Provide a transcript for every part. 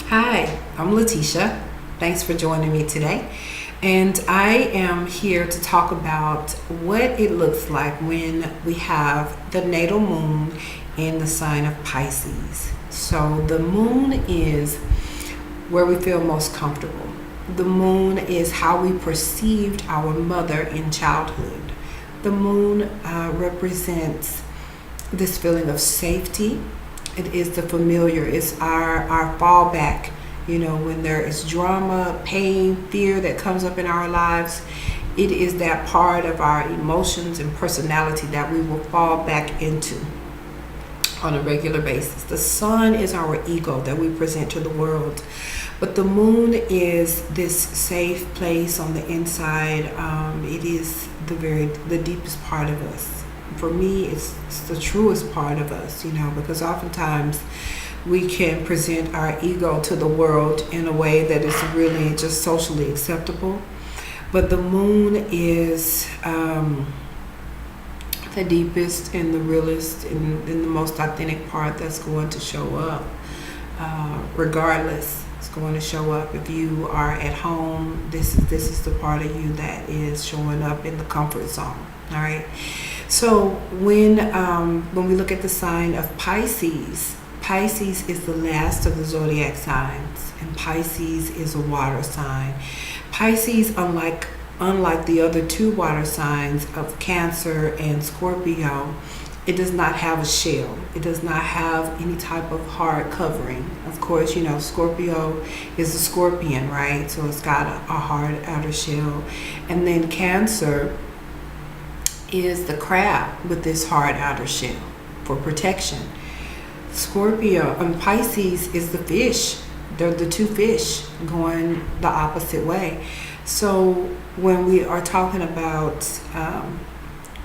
Hi, I'm Lateesha. Thanks for joining me today. And I am here to talk about what it looks like when we have the natal moon in the sign of Pisces. So the moon is where we feel most comfortable. The moon is how we perceived our mother in childhood. The moon represents this feeling of safety. It is the familiar. It's our fallback. When there is drama, pain, fear that comes up in our lives, it is that part of our emotions and personality that we will fall back into on a regular basis. The sun is our ego that we present to the world, but the moon is this safe place on the inside. It is the deepest part of us. For me, it's the truest part of us, because oftentimes we can present our ego to the world in a way that is really just socially acceptable. But the moon is the deepest and the realest and the most authentic part that's going to show up. Regardless, it's going to show up. If you are at home, this is the part of you that is showing up in the comfort zone. All right. So when we look at the sign of Pisces, Pisces is the last of the zodiac signs, and Pisces is a water sign. Pisces, unlike the other two water signs of Cancer and Scorpio, it does not have a shell. It does not have any type of hard covering. Of course, Scorpio is a scorpion, right? So it's got a hard outer shell. And then Cancer is the crab with this hard outer shell for protection. Scorpio and Pisces is the fish. They're the two fish going the opposite way. So when we are talking about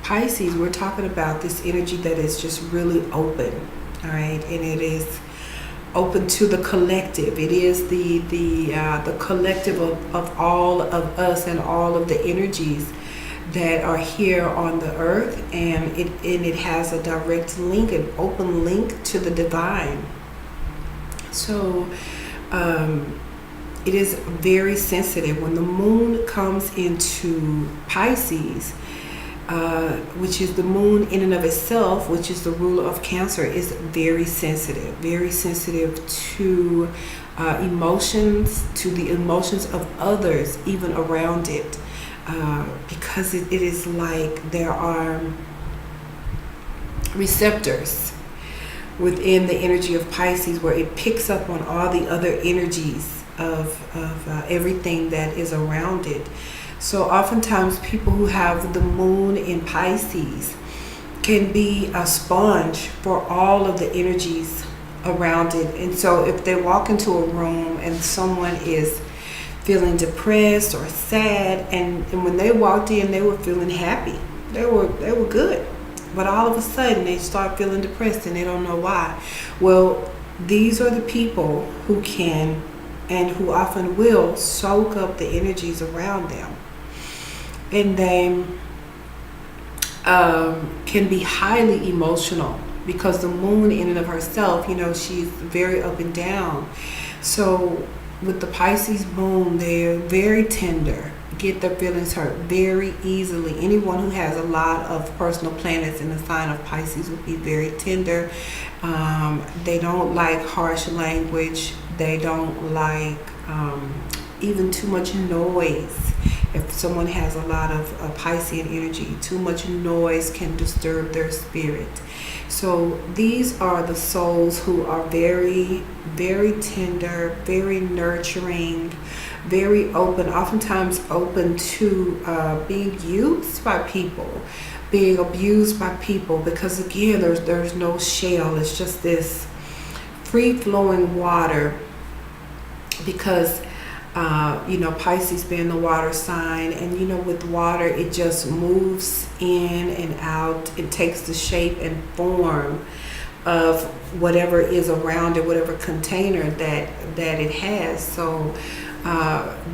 Pisces, we're talking about this energy that is just really open, all right, and it is open to the collective. It is the collective of all of us and all of the energies that are here on the earth, and it has a direct link, an open link to the divine. So it is very sensitive. When the moon comes into Pisces, which is the moon in and of itself, which is the ruler of Cancer, is very sensitive to emotions, to the emotions of others, even around it. Because it is like there are receptors within the energy of Pisces where it picks up on all the other energies of everything that is around it. So oftentimes people who have the moon in Pisces can be a sponge for all of the energies around it. And so if they walk into a room and someone is feeling depressed or sad, and when they walked in they were feeling happy, they were good, but all of a sudden they start feeling depressed and they don't know why. Well, these are the people who can and who often will soak up the energies around them, and they can be highly emotional because the moon in and of herself, she's very up and down. So with the Pisces moon, they're very tender, get their feelings hurt very easily. Anyone who has a lot of personal planets in the sign of Pisces would be very tender. They don't like harsh language. They don't like even too much noise. If someone has a lot of Piscean energy, too much noise can disturb their spirit. So these are the souls who are very, very tender, very nurturing, very open, oftentimes open to being used by people, being abused by people, because again, there's no shell. It's just this free-flowing water, because Pisces being the water sign, and with water it just moves in and out. It takes the shape and form of whatever is around it, whatever container that it has. So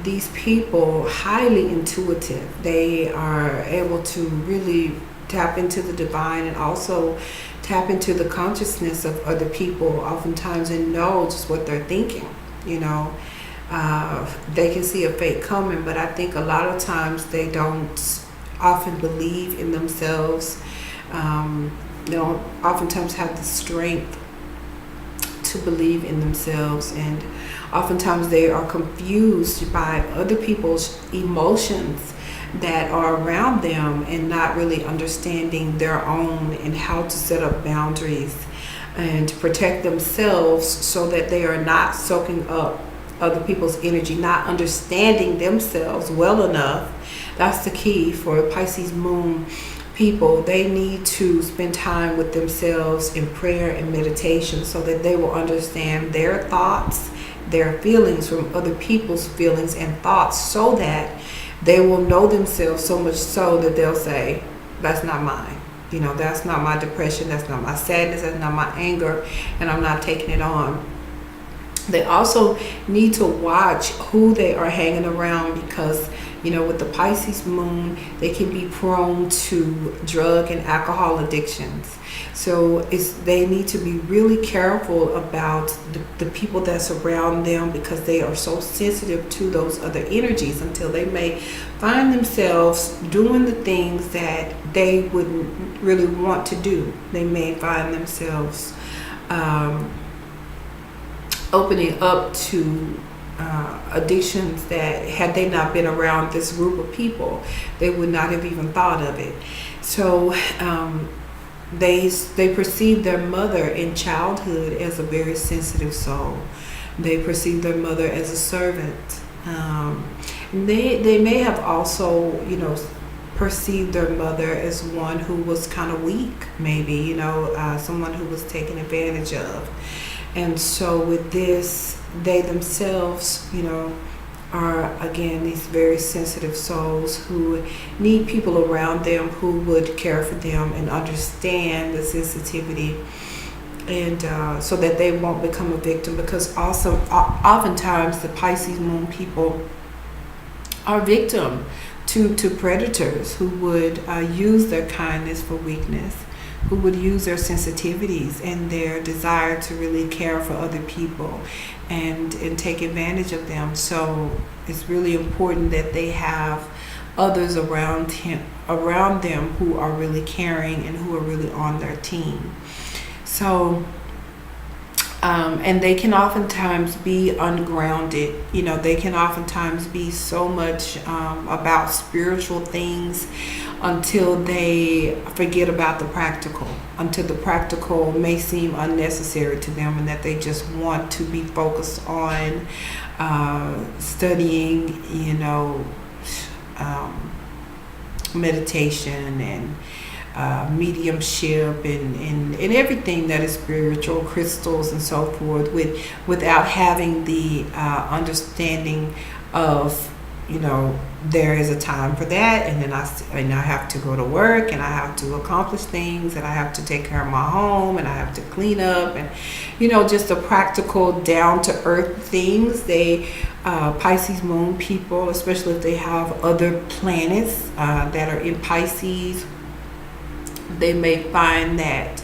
these people, highly intuitive, they are able to really tap into the divine and also tap into the consciousness of other people oftentimes and know just what they're thinking. you know. They can see a fate coming, but I think a lot of times they don't often believe in themselves. They don't oftentimes have the strength to believe in themselves, and oftentimes they are confused by other people's emotions that are around them and not really understanding their own and how to set up boundaries and to protect themselves so that they are not soaking up other people's energy, not understanding themselves well enough. That's the key for Pisces moon people. They need to spend time with themselves in prayer and meditation so that they will understand their thoughts, their feelings from other people's feelings and thoughts, so that they will know themselves so much so that they'll say, that's not mine. You know, that's not my depression, that's not my sadness, that's not my anger, and I'm not taking it on. They also need to watch who they are hanging around, because, you know, with the Pisces moon, they can be prone to drug and alcohol addictions. So they need to be really careful about the people that surround them, because they are so sensitive to those other energies until they may find themselves doing the things that they wouldn't really want to do. They may find themselves opening up to addictions that, had they not been around this group of people, they would not have even thought of it. So they perceive their mother in childhood as a very sensitive soul. They perceive their mother as a servant. They may have also, you know, perceived their mother as one who was kind of weak, maybe, you know, someone who was taken advantage of. And so with this, they themselves, you know, are, again, these very sensitive souls who need people around them who would care for them and understand the sensitivity, and so that they won't become a victim. Because also, oftentimes, the Pisces moon people are victim to predators who would use their kindness for weakness, who would use their sensitivities and their desire to really care for other people and take advantage of them. So it's really important that they have others around them who are really caring and who are really on their team. So and they can oftentimes be ungrounded. You know, they can oftentimes be so much about spiritual things until they forget about the practical, until the practical may seem unnecessary to them, and that they just want to be focused on studying, you know, meditation and mediumship and everything that is spiritual, crystals and so forth, without having the understanding of, you know, there is a time for that, and then I have to go to work, and I have to accomplish things, and I have to take care of my home, and I have to clean up, and, you know, just the practical, down to earth things. They Pisces moon people, especially if they have other planets that are in Pisces, they may find that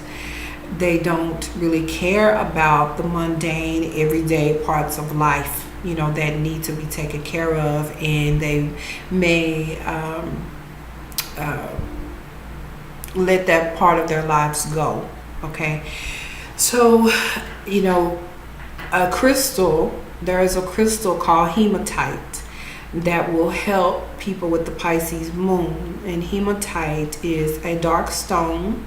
they don't really care about the mundane, everyday parts of life, you know, that need to be taken care of, and they may let that part of their lives go. Okay, so, you know, there is a crystal called hematite that will help people with the Pisces moon. And hematite is a dark stone,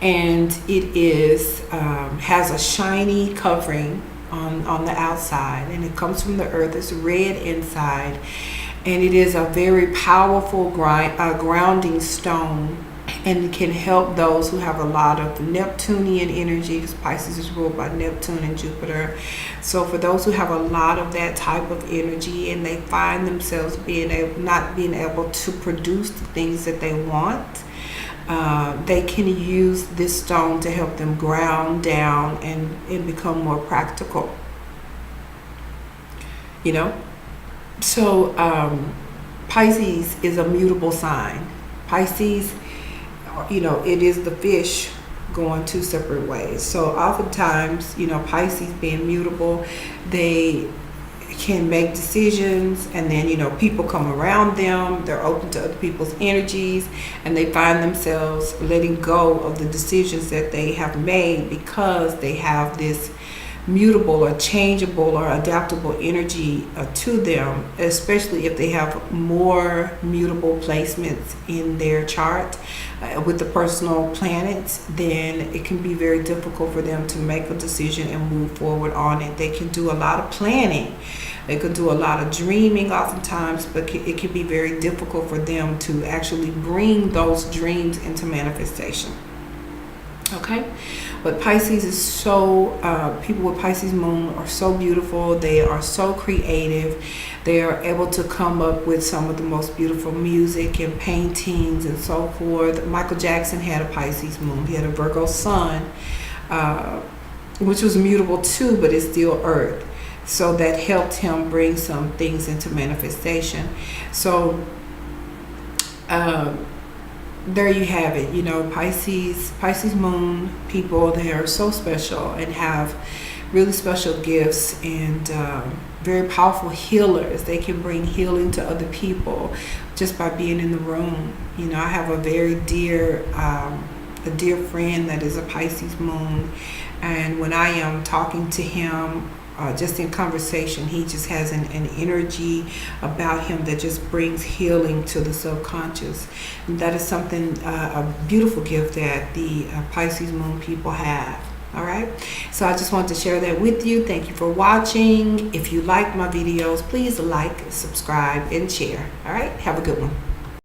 and it is has a shiny covering on the outside, and it comes from the earth. It's red inside, and it is a very powerful grounding stone, and it can help those who have a lot of Neptunian energy, because Pisces is ruled by Neptune and Jupiter. So for those who have a lot of that type of energy, and they find themselves not being able to produce the things that they want, they can use this stone to help them ground down and become more practical. You know? So Pisces is a mutable sign. Pisces, you know, it is the fish going two separate ways. So oftentimes, you know, Pisces being mutable, they can make decisions, and then, you know, people come around them, they're open to other people's energies, and they find themselves letting go of the decisions that they have made because they have this mutable or changeable or adaptable energy to them, especially if they have more mutable placements in their chart with the personal planets. Then it can be very difficult for them to make a decision and move forward on it. They can do a lot of planning, they could do a lot of dreaming oftentimes, but it can be very difficult for them to actually bring those dreams into manifestation. Okay, but Pisces is so, people with Pisces moon are so beautiful. They are so creative. They are able to come up with some of the most beautiful music and paintings and so forth. Michael Jackson had a Pisces moon. He had a Virgo sun, which was mutable too, but it's still Earth. So that helped him bring some things into manifestation. So, there you have it. You know, Pisces moon people, they are so special and have really special gifts and very powerful healers. They can bring healing to other people just by being in the room. You know, I have a very dear friend that is a Pisces moon, and when I am talking to him, just in conversation, he just has an energy about him that just brings healing to the subconscious. And that is something, a beautiful gift that the Pisces moon people have. All right, so I just wanted to share that with you. Thank you for watching. If you like my videos, please like, subscribe, and share. All right, have a good one.